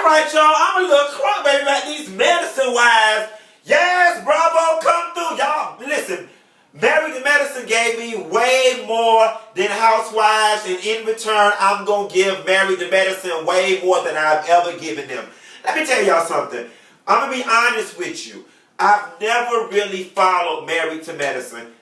Alright, y'all, I'm a little crunk, baby, about these medicine wives. Yes, bravo, come through. Y'all, listen, Married to Medicine gave me way more than Housewives, and in return, I'm going to give Married to Medicine way more than I've ever given them. Let me tell y'all something. I'm going to be honest with you. I've never really followed Married to Medicine.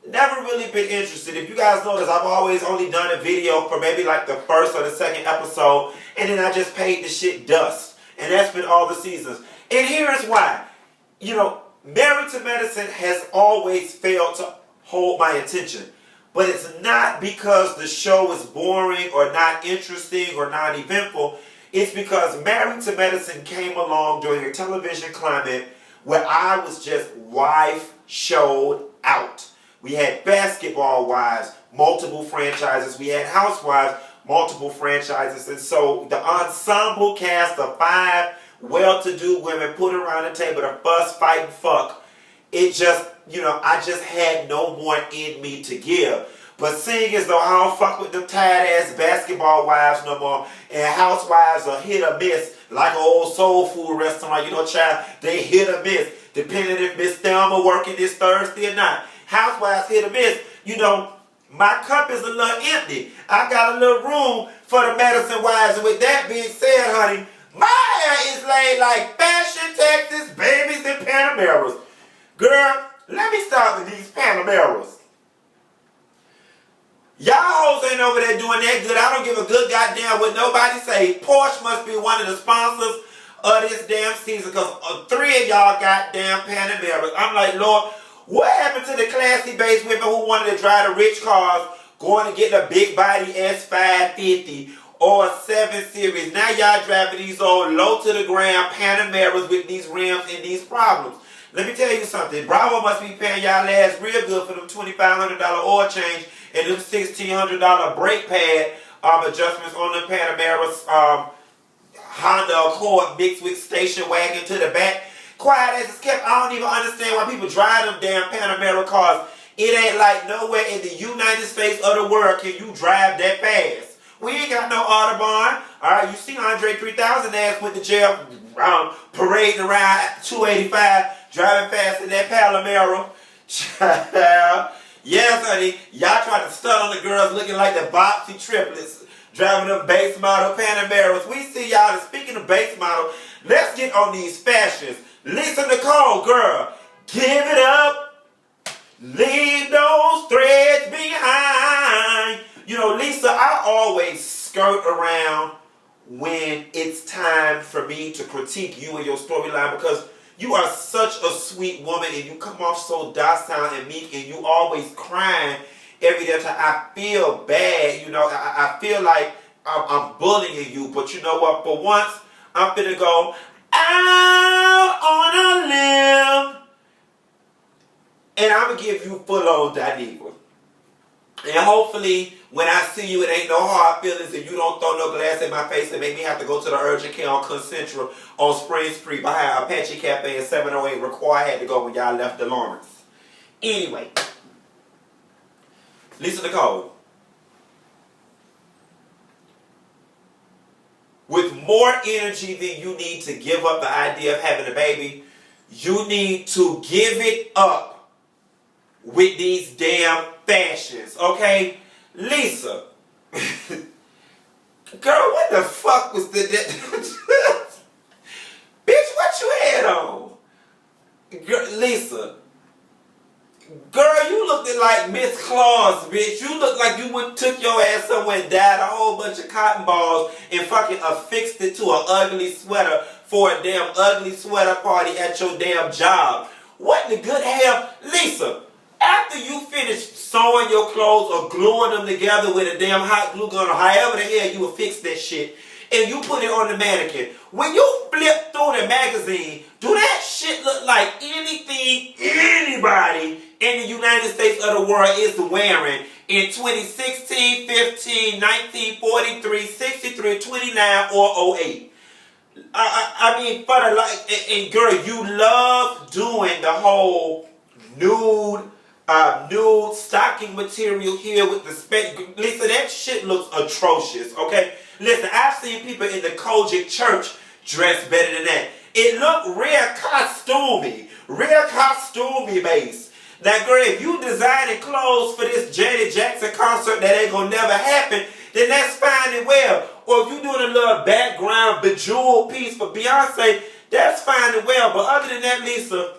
Never really been interested. If you guys notice, I've always only done a video for maybe like the first or the second episode, and then I just paid the shit dust. And that's been all the seasons. And here's why. You know, Married to Medicine has always failed to hold my attention. But it's not because the show is boring or not interesting or not eventful. It's because Married to Medicine came along during a television climate where I was just wife showed out. We had Basketball Wives, multiple franchises. We had Housewives, multiple franchises. And so the ensemble cast of 5 well-to-do women put around the table to fuss, fight, and fuck. It just, I just had no more in me to give. But seeing as though I don't fuck with them tired-ass Basketball Wives no more, and Housewives are hit or miss, like an old soul food restaurant, child, they hit or miss, depending if Miss Thelma working this Thursday or not. Housewives hit or miss, my cup is a little empty. I got a little room for the Medicine Wives. And with that being said, honey, my hair is laid like Fashion Texas babies and Panameras. Girl, let me start with these Panameras. Y'all hoes ain't over there doing that good. I don't give a good goddamn what nobody say. Porsche must be one of the sponsors of this damn season because 3 of y'all goddamn Panameras. I'm like, Lord, what happened to the classy-based women who wanted to drive the rich cars, going to get a big body S550 or a 7 Series? Now y'all driving these old low-to-the-ground Panameras with these rims and these problems. Let me tell you something. Bravo must be paying y'all ass real good for them $2,500 oil change and them $1,600 brake pad adjustments on the Panameras Honda Accord mixed with station wagon to the back. Quiet as it's kept. I don't even understand why people drive them damn Panamera cars. It ain't like nowhere in the United States or the world can you drive that fast. We ain't got no Audubon. Alright, you see Andre 3000 ass went to jail parading around 285, driving fast in that Panamera. Yes, honey. Y'all trying to stun on the girls looking like the Bopsy triplets, driving them base model Panameras. We see y'all. Speaking of base model, let's get on these fashions. Lisa-Nicole, girl, give it up. Leave those threads behind. Lisa, I always skirt around when it's time for me to critique you and your storyline because you are such a sweet woman and you come off so docile and meek and you always crying every damn time. I feel bad, I feel like I'm bullying you, but you know what? For once, I'm finna go out on a limb and I'm gonna give you full-on Dineva. And hopefully, when I see you, it ain't no hard feelings and you don't throw no glass in my face and make me have to go to the urgent care on Concentra on Spring Street behind Apache Cafe in 708 Require. I had to go when y'all left the Lawrence. Anyway, Lisa-Nicole, with more energy than you need to give up the idea of having a baby, you need to give it up with these damn fashions, okay? Lisa. Girl, what the fuck was that? Bitch, what you had on? Girl, Lisa. Girl, you looked like Miss Claus, bitch. You look like you took your ass somewhere and dyed a whole bunch of cotton balls and fucking affixed it to an ugly sweater for a damn ugly sweater party at your damn job. What the good hell? Lisa, after you finish sewing your clothes or gluing them together with a damn hot glue gun or however the hell you affix that shit, and you put it on the mannequin, when you flip through the magazine, do that shit look like anything anybody in the United States or the world is wearing in 2016, 15, 1943, 63, 29, or 08? I mean, for the like, and girl, you love doing the whole nude stocking material here with the spec. Listen, that shit looks atrocious, okay? Listen, I've seen people in the Kojic church dress better than that. It looked real costumey based. Now, girl, if you designing clothes for this Janet Jackson concert that ain't gonna never happen, then that's fine and well. Or if you doing a little background bejeweled piece for Beyonce, that's fine and well. But other than that, Lisa,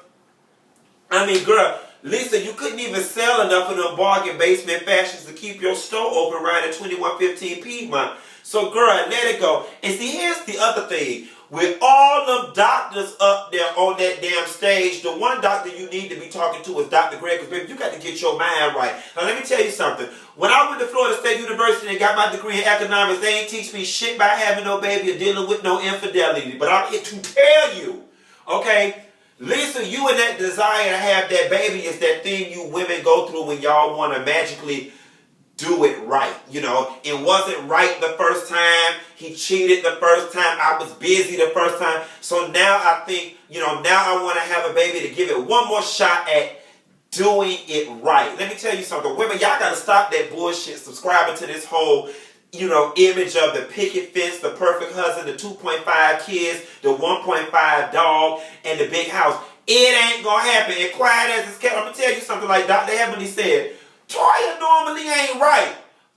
you couldn't even sell enough of them bargain basement fashions to keep your store open right at 2115 Piedmont. So, girl, let it go. And see, here's the other thing. With all them doctors up there on that damn stage, the one doctor you need to be talking to is Dr. Greg, because baby, you got to get your mind right. Now, let me tell you something. When I went to Florida State University and got my degree in economics, they ain't teach me shit about having no baby or dealing with no infidelity. But I'm here to tell you, okay, Lisa, you and that desire to have that baby is that thing you women go through when y'all want to magically do it right. You know, it wasn't right the first time. He cheated the first time. I was busy the first time. So now I think, now I want to have a baby to give it one more shot at doing it right. Let me tell you something. Women, y'all got to stop that bullshit subscribing to this whole, image of the picket fence, the perfect husband, the 2.5 kids, the 1.5 dog, and the big house. It ain't going to happen. And quiet as it's kept, I'm going to tell you something like Dr. Heavenly said. Toya normally ain't right,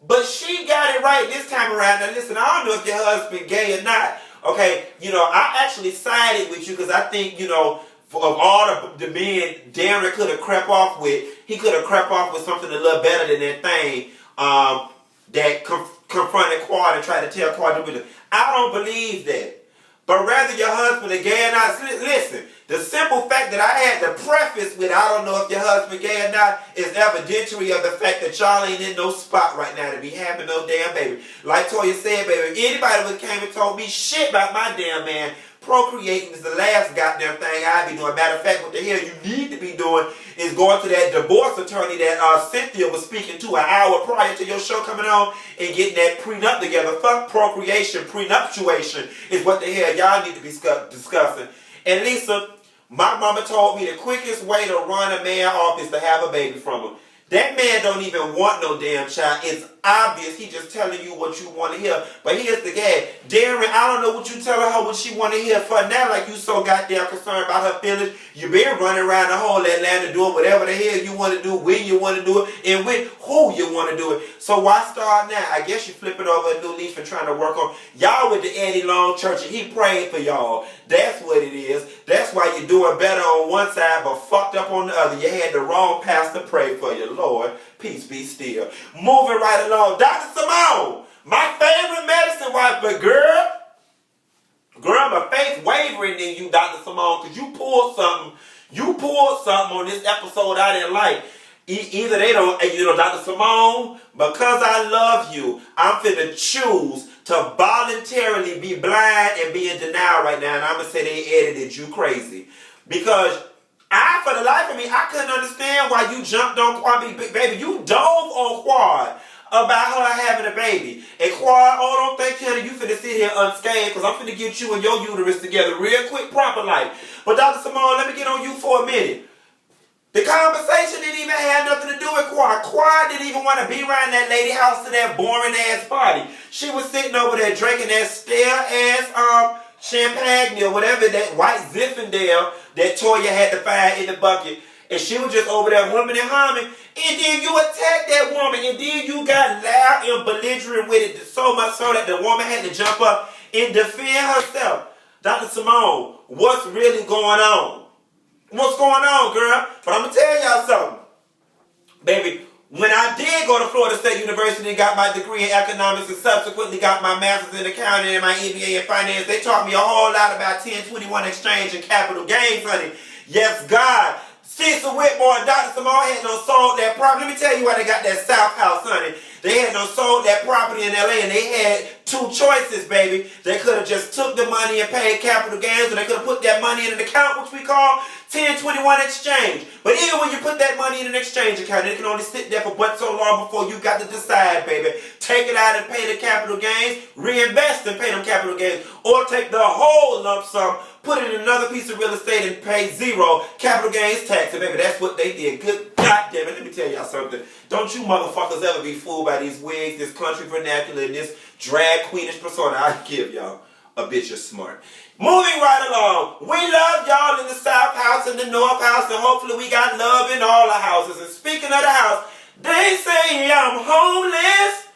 but she got it right this time around. Now listen, I don't know if your husband gay or not. Okay, I actually sided with you because I think, of all the men Darren could have crept off with, he could have crept off with something a little better than that thing that confronted Quad and tried to tell Quad to do it. I don't believe that. But rather your husband is gay or not. Listen, the simple fact that I had to preface with I don't know if your husband gay or not is evidentiary of the fact that y'all ain't in no spot right now to be having no damn baby. Like Toya said, baby, if anybody would came and told me shit about my damn man, procreating is the last goddamn thing I'd be doing. Matter of fact, what the hell you need to be doing is going to that divorce attorney that Cynthia was speaking to an hour prior to your show coming on and getting that prenup together. Fuck procreation, prenuptiation is what the hell y'all need to be discussing. And Lisa, my mama told me the quickest way to run a man off is to have a baby from him. That man don't even want no damn child. It's obvious. He just telling you what you want to hear. But here's the gag. Darren, I don't know what you telling her what she want to hear for now. Like you so goddamn concerned about her feelings. You been running around the whole Atlanta doing whatever the hell you want to do, when you want to do it, and with who you want to do it. So why start now? I guess you're flipping over a new leaf and trying to work on. Y'all with the Eddie Long Church and he prayed for y'all. That's what it is. That's why you're doing better on one side but fucked up on the other. You had the wrong pastor pray for you. Lord, peace be still. Moving right along. Dr. Simone, my favorite medicine wife, but girl, my faith wavering in you, Dr. Simone, because you pulled something on this episode I didn't like. Either they don't, Dr. Simone, because I love you, I'm finna choose to voluntarily be blind and be in denial right now, and I'm gonna say they edited you crazy. Because for the life of me, I couldn't understand why you jumped on Quad. Baby, you dove on Quad about her having a baby. And Quad, don't think, honey, you finna sit here unscathed because I'm finna get you and your uterus together real quick, proper life. But Dr. Simone, let me get on you for a minute. The conversation didn't even have nothing to do with Quad. Quad didn't even want to be around that lady house to that boring ass party. She was sitting over there drinking that stale ass champagne or whatever, that white Zinfandel that Toya had to find in the bucket. And she was just over there humming and humming. And then you attacked that woman. And then you got loud and belligerent with it so much so that the woman had to jump up and defend herself. Dr. Simone, what's really going on? What's going on, girl? But I'm going to tell y'all something. Baby, when I did go to Florida State University and got my degree in economics and subsequently got my master's in accounting and my MBA in finance, they taught me a whole lot about 1021 exchange and capital gains, honey. Yes, God. Cecil Whitmore and Dr. Simone had no sold that property. Let me tell you why they got that South House, honey. They had no sold that property in LA and they had two choices, baby. They could have just took the money and paid capital gains, or they could have put that money in an account, which we call 1021 exchange. But even when you put that money in an exchange account, it can only sit there for but so long before you got to decide, baby. Take it out and pay the capital gains, reinvest and pay them capital gains, or take the whole lump sum, put it in another piece of real estate and pay zero capital gains tax. And baby, that's what they did. Good goddamn it. Let me tell y'all something. Don't you motherfuckers ever be fooled by these wigs, this country vernacular, and this drag queenish persona I give y'all. a bitch is smart. Moving right along. We love y'all in the South House and the North House, and hopefully we got love in all the houses. And speaking of the house, they say I'm homeless.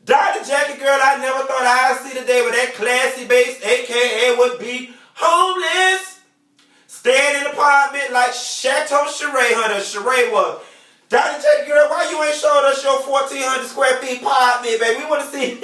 Dr. Jackie, girl, I never thought I'd see the day where that classy base, a.k.a. would be homeless. Staying in an apartment like Chateau Sheree, honey. Sheree was. Dr. Jackie, girl, why you ain't showed us your 1,400 square feet apartment, baby? We want to see.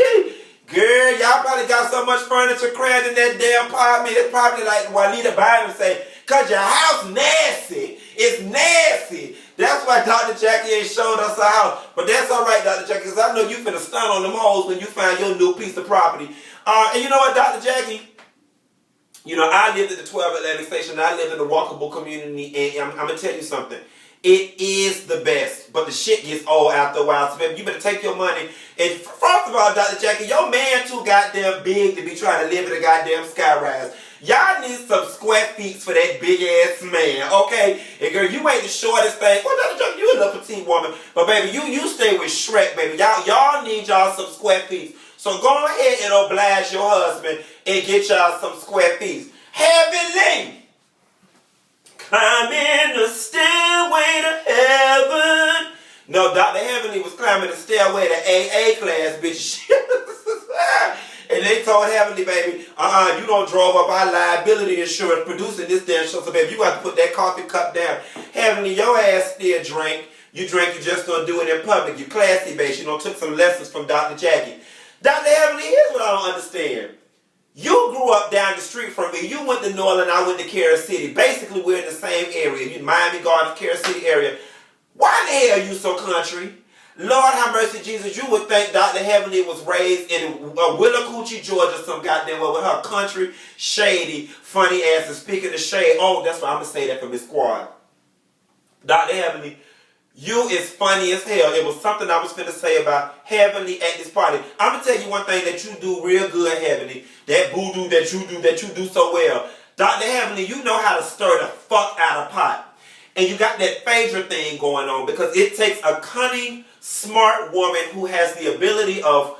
Girl, y'all probably got so much furniture crammed in that damn apartment. It's probably like Juanita Bynum say, cause your house nasty. It's nasty. That's why Dr. Jackie ain't showed us a house. But that's all right, Dr. Jackie, because I know you finna stun on them hoes when you find your new piece of property. And you know what, Dr. Jackie? You know, I lived at the 12 Atlantic Station. I lived in a walkable community, and I'm going to tell you something. It is the best, but the shit gets old after a while. So, baby, you better take your money. And first of all, Dr. Jackie, your man too goddamn big to be trying to live in a goddamn skyrise. Y'all need some square feet for that big ass man, okay? And girl, you ain't the shortest thing. Well, Dr. Jackie, you a little petite woman, but baby, you stay with Shrek, baby. Y'all need y'all some square feet. So go ahead and oblige your husband and get y'all some square feet. Heavenly. Climbing the stairway to heaven. No, Dr. Heavenly was climbing the stairway to AA class, bitch. And they told Heavenly, baby, you don't drove up our liability insurance producing this damn show, so baby, you got to put that coffee cup down. Heavenly, your ass still drink. You drink, you just don't do it in public. You classy, babe. You know, took some lessons from Dr. Jackie. Dr. Heavenly, here's what I don't understand. You grew up down the street from me. You went to New Orleans, I went to Carol City. Basically, we're in the same area. You Miami Gardens, Carol City area. Why the hell are you so country? Lord have mercy, Jesus. You would think Dr. Heavenly was raised in Willacoochee, Georgia, some goddamn well with her country, shady, funny ass. And speaking of shade, oh, that's why I'm going to say that for Miss Squad. Dr. Heavenly, you is funny as hell. It was something I was finna say about Heavenly at this party. I'm gonna tell you one thing that you do real good, Heavenly. That voodoo that you do so well. Dr. Heavenly, you know how to stir the fuck out of pot. And you got that Phaedra thing going on because it takes a cunning, smart woman who has the ability of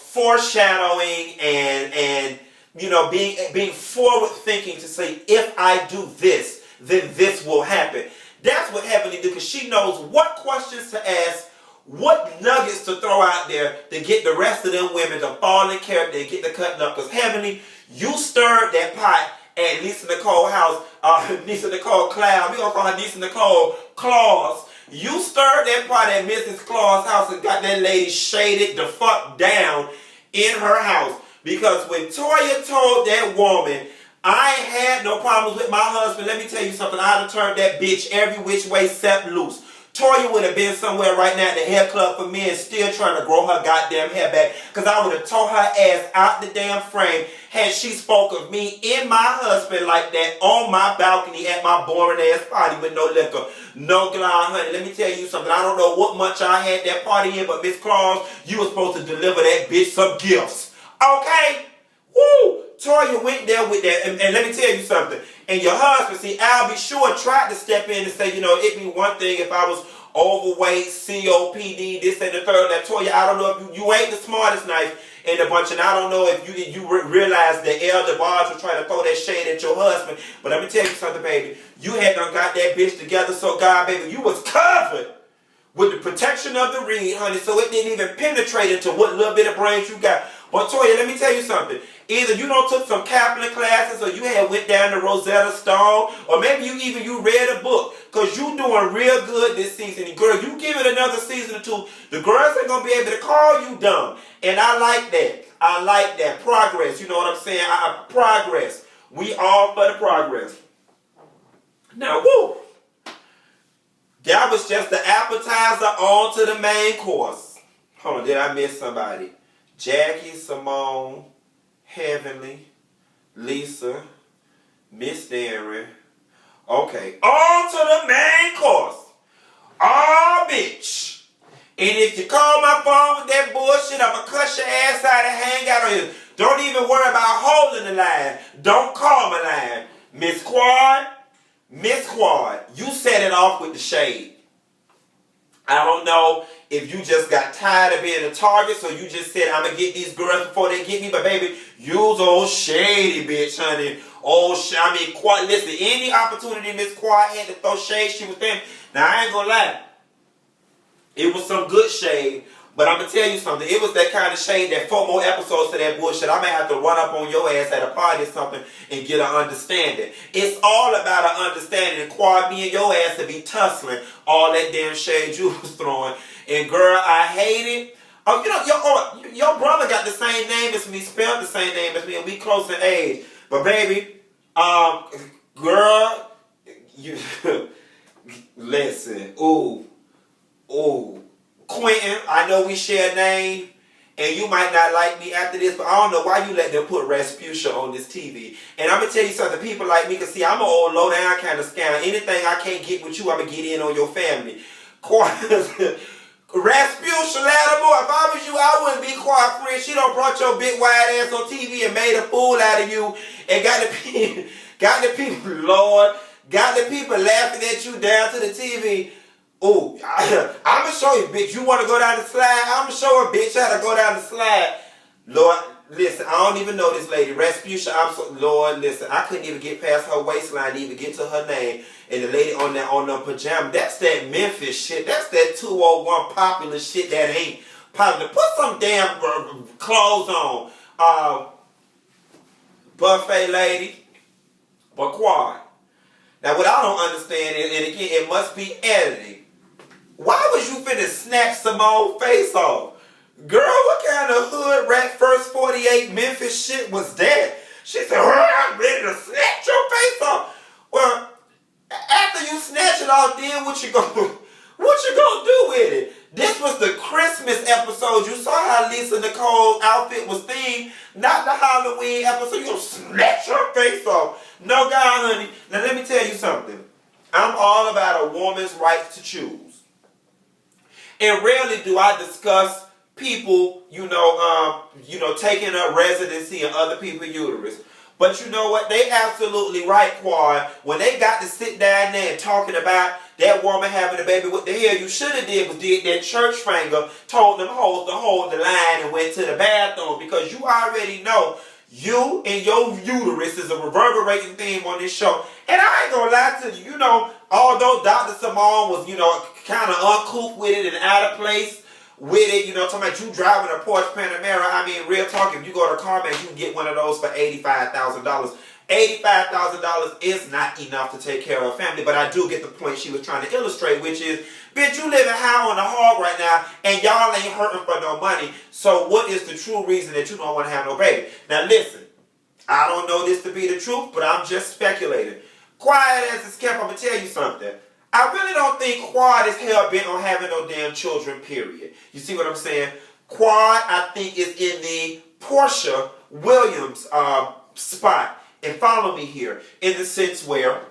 foreshadowing and you know being forward thinking to say, if I do this, then this will happen. That's what Heavenly do, because she knows what questions to ask, what nuggets to throw out there to get the rest of them women to fall in character and get the cutting up. Because Heavenly, you stirred that pot at Lisa-Nicole house, Lisa-Nicole Cloud. We're going to call her Lisa-Nicole Claus. You stirred that pot at Mrs. Claus' house and got that lady shaded the fuck down in her house. Because when Toya told that woman, I ain't had no problems with my husband. Let me tell you something. I'd have turned that bitch every which way except loose. Toya would have been somewhere right now at the hair club for men still trying to grow her goddamn hair back. Because I would have tore her ass out the damn frame had she spoke of me and my husband like that on my balcony at my boring ass party with no liquor. No glide, honey. Let me tell you something. I don't know what much I had that party in, but Miss Claus, you were supposed to deliver that bitch some gifts. Okay? Woo! Toya went there with that, and let me tell you something. And your husband, see, Al B. Sure tried to step in and say, you know, it'd be one thing if I was overweight, COPD, this and the third. Now, Toya, I don't know if you ain't the smartest knife in the bunch, and I don't know if you realize that Elder Barge was trying to throw that shade at your husband. But let me tell you something, baby. You had done got that bitch together, so God, baby, you was covered with the protection of the reed, honey, so it didn't even penetrate into what little bit of brains you got. But Toya, let me tell you something. Either you don't took some Kaplan classes, or you had went down to Rosetta Stone, or maybe you read a book, because you doing real good this season. And girl, you give it another season or two, the girls ain't going to be able to call you dumb. And I like that. I like that. Progress. You know what I'm saying? Progress. We all for the progress. Now, woo. That was just the appetizer on to the main course. Hold on, did I miss somebody? Jackie, Simone, Heavenly, Lisa, Miss Darren. Okay, on to the main course. Oh, bitch. And if you call my phone with that bullshit, I'm going to cuss your ass out and hang out on you. Don't even worry about holding the line. Don't call my line. Miss Quad, you set it off with the shade. I don't know if you just got tired of being a target, so you just said, I'm going to get these girls before they get me. But baby, you's old shady bitch, honey. Listen, any opportunity Miss Quad had to throw shade, she was there. Now, I ain't going to lie. It was some good shade. But I'm going to tell you something. It was that kind of shade that 4 more episodes to that bullshit, I may have to run up on your ass at a party or something and get an understanding. It's all about an understanding. And Quad, me and your ass to be tussling all that damn shade you was throwing. And girl, I hate it. Oh, you know, your brother got the same name as me, spelled the same name as me, and we close in age. But baby, girl, you listen, ooh. Quentin, I know we share a name, and you might not like me after this, but I don't know why you let them put Rasputia on this TV. And I'm going to tell you something, people like me, because see, I'm an old low-down kind of scam. Anything I can't get with you, I'm going to get in on your family. Rasputia, Lattimore, if I was you, I wouldn't be quiet, friend. She done brought your big wide ass on TV and made a fool out of you, and got the people, Lord, got the people laughing at you down to the TV. Ooh, I'm going to show you, bitch. You want to go down the slide? I'm going to show her, bitch, how to go down the slide. Lord, listen, I don't even know this lady. Rasputia, Lord, listen, I couldn't even get past her waistline to even get to her name. And the lady on the pajama, that's that Memphis shit. That's that 201 popular shit that ain't popular. Put some damn clothes on. Buffet lady. But Quad. Now, what I don't understand is, and again, it must be editing. Why was you finna snatch Simone's face off? Girl, what kind of hood rat first 48 Memphis shit was that? She said, I'm ready to snatch your face off. Well, after you snatch it off, then what you gonna do with it? This was the Christmas episode. You saw how Lisa-Nicole's outfit was themed, not the Halloween episode. You gonna snatch your face off. No, God, honey. Now, let me tell you something. I'm all about a woman's right to choose. And rarely do I discuss people, taking up residency in other people's uterus. But you know what? They absolutely right, Quad. When they got to sit down there and talking about that woman having a baby, what the hell you should have did was did that church finger, told them hoes to hold the line and went to the bathroom. Because you already know you and your uterus is a reverberating theme on this show. And I ain't gonna lie to you, although Dr. Simone was, kind of uncouth with it and out of place with it, talking about you driving a Porsche Panamera. I mean, real talk, if you go to CarMax, you can get one of those for $85,000. $85,000 is not enough to take care of a family, but I do get the point she was trying to illustrate, which is, bitch, you living high on the hog right now, and y'all ain't hurting for no money, so what is the true reason that you don't want to have no baby? Now listen, I don't know this to be the truth, but I'm just speculating. Quiet as it's kept, I'm going to tell you something. I really don't think Quad is hell-bent on having no damn children, period. You see what I'm saying? Quad, I think, is in the Portia Williams spot. And follow me here, in the sense where,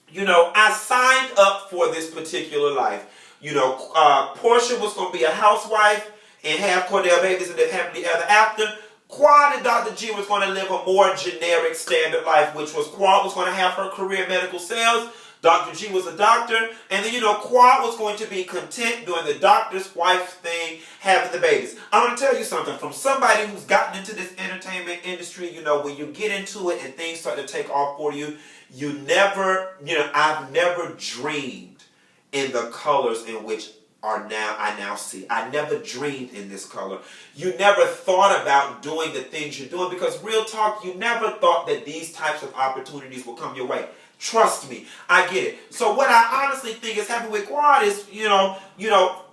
I signed up for this particular life. Portia was going to be a housewife and have Cordell babies and live happily ever after. Quad and Dr. G was going to live a more generic standard life, which was Quad was going to have her career in medical sales. Dr. G was a doctor, and then, Quad was going to be content doing the doctor's wife thing, having the babies. I'm going to tell you something. From somebody who's gotten into this entertainment industry, when you get into it and things start to take off for you, I've never dreamed in the colors in which I now see. I never dreamed in this color. You never thought about doing the things you're doing, because real talk, you never thought that these types of opportunities will come your way. Trust me, I get it. So what I honestly think is happening with Quad is, 3 or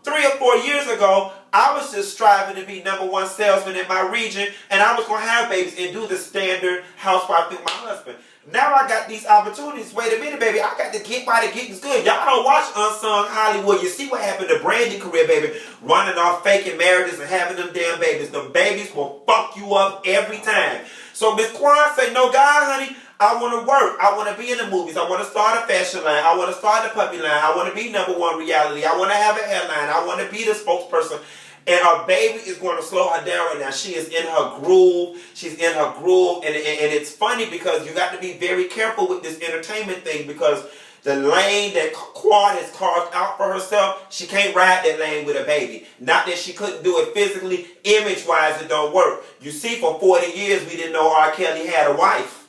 4 years ago, I was just striving to be #1 salesman in my region, and I was going to have babies and do the standard housewife thing with my husband. Now I got these opportunities. Wait a minute, baby. I got to get by the getting's good. Y'all don't watch Unsung Hollywood. You see what happened to Brandy's career, baby. Running off faking marriages and having them damn babies. Them babies will fuck you up every time. So Miss Quan say, no, God, honey, I want to work. I want to be in the movies. I want to start a fashion line. I want to start a puppy line. I want to be #1 reality. I want to have an airline. I want to be the spokesperson. And her baby is going to slow her down right now. She is in her groove. She's in her groove. And it's funny because you got to be very careful with this entertainment thing, because The lane that Quad has carved out for herself, she can't ride that lane with a baby. Not that she couldn't do it physically, image-wise it don't work. You see, for 40 years we didn't know R. Kelly had a wife.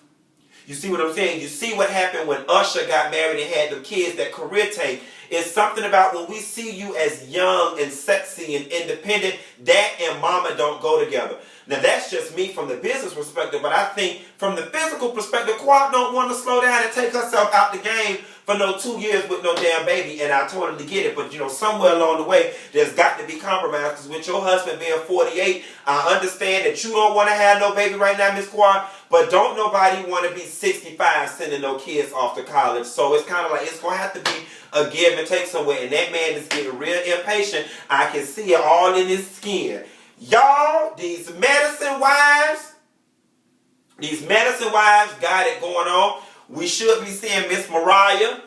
You see what I'm saying? You see what happened when Usher got married and had them kids, that career tank. It's something about when we see you as young and sexy and independent, that and mama don't go together. Now that's just me from the business perspective, but I think from the physical perspective, Quad don't want to slow down and take herself out the game for no 2 years with no damn baby, and I totally get it. But you know, somewhere along the way, there's got to be compromise, because with your husband being 48, I understand that you don't want to have no baby right now, Miss Quad, but don't nobody want to be 65 sending no kids off to college. So it's kind of like it's going to have to be a give and take somewhere, and that man is getting real impatient. I can see it all in his skin. Y'all, these medicine wives got it going on. We should be seeing Miss Mariah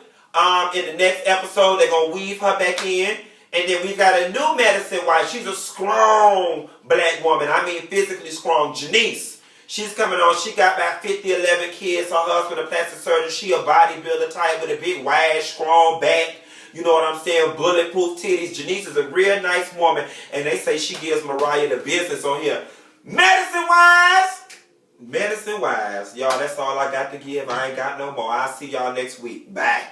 in the next episode. They're going to weave her back in. And then we got a new medicine wife. She's a strong black woman. I mean physically strong. Janice. She's coming on. She got about 11 kids. Her husband a plastic surgeon. She a bodybuilder type with a big, wide, strong back. You know what I'm saying? Bulletproof titties. Janice is a real nice woman. And they say she gives Mariah the business on here. Medicine wise. Y'all, that's all I got to give. I ain't got no more. I'll see y'all next week. Bye.